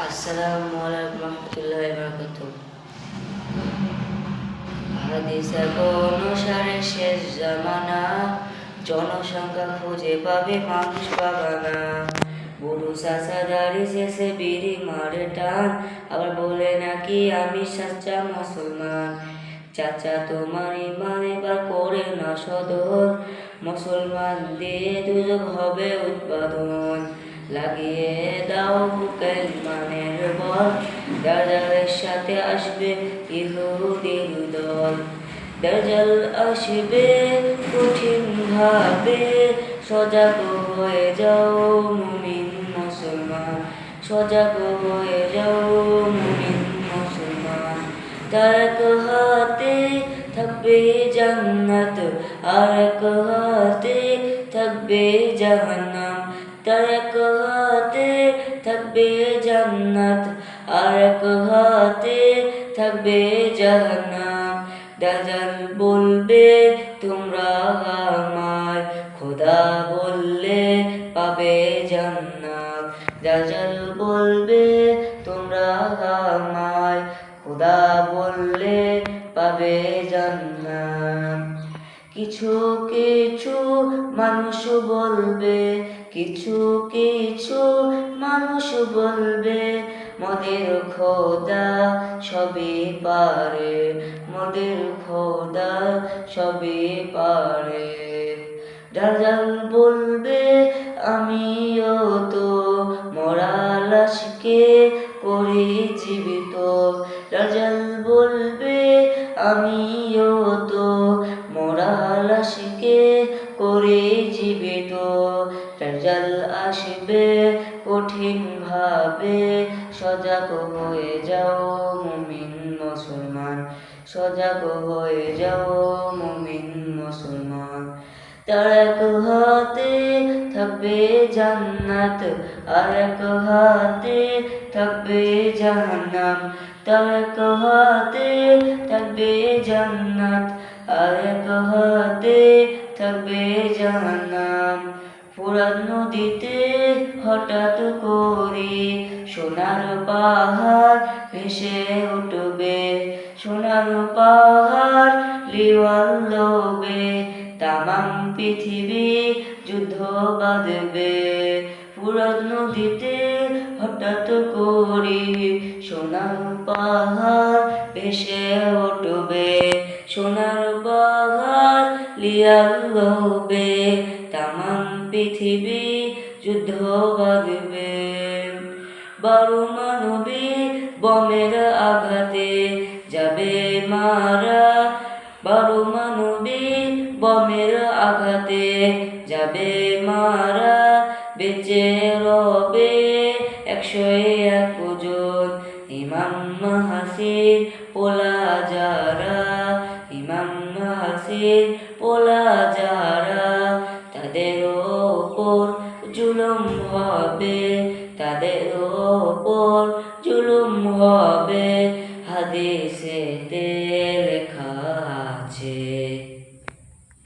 আসসালামু আলাইকুম রহমতুল্লাহি ওয়া বারাকাতুহু। হাদিসে অনুসারে শেষ জামানা, জনসংখ্যা খুঁজে পাবে মানুষ পাবানা। বুড়ো চাচা দাড়ি শেষে বিড়ি মারে টান, আবার বলে নাকি আমি সাচ্চা মুসলমান। চাচা তোমার ইমান এবার করে না সদর, মুসলমান দিয়ে দুযোগ হবে উৎপাদন। লাগিয়ে দাও বুকে ইমানের বল, দাজ্জালের সাথে আসবে ইহুদির দল। দাজ্জাল আসবে কঠিন ভাবে, সজাগ হয়ে যাও মুমিন মুসলমান। সজাগ হয়ে যাও মুমিন মুসলমান। তার এক হাতে থাকবে জান্নাত, আর এক হাতে থাকবে জাহান্নাম। তার এক হাতে থাকবে জান্নাত, আর এক হাতে থাকবে জাহান্নাম। দাজ্জাল বলবে তোমরা আমায়, খোদা বললে পাবে জান্নাত। দাজ্জাল বলবে তোমরা আমায়, খোদা বললে পাবে জান্নাত। কিছু কিছু মানুষ বলবে, কিছু কিছু মানুষ বলবে, মোদের খোদা সবই পারে, মোদের খোদা সবই পারে। দাজ্জাল বলবে আমিও তো মরা লাশকে করি জীবিত। দাজ্জাল বলবে আমিও তো মরা লাশকে করি জীবিত। দাজ্জাল আসবে কঠিন ভাবে, সজাগ হয়ে যাও মুমিন মুসলমান। সজাগ হয়ে যাও মুমিন মুসলমান। তার এক হাতে থাকবে জান্নাত, আর এক হাতে থাকবে জাহান্নাম। তার এক হাতে থাকবে জান্নাত, আর এক হাতে থাকবে জাহান্নাম। ফোরাত নদীতে হঠাৎ করে সোনার পাহাড় ভেসে উঠবে, সোনার পাহাড় লিওয়াল লবে, তামাম পৃথিবী যুদ্ধ বাঁধবে। ফোরাত নদীতে হঠাৎ করে সোনার পাহাড় ভেসে উঠবে, সোনার পাহাড় লিওয়াল লবে, তামাম পৃথিবী যুদ্ধ বাঁধবে। 12 মানবী বমের আঘাতে যাবে মারা, 12 মানবী বমের আঘাতে যাবে মারা। বেঁচে রবে 101 জন, ইমাম মাহাসির পোলা যারা, ইমাম মাহাসির পোলা যারা। তাদের ওপর জুলুম হবে, তাদের ওপর জুলুম হবে।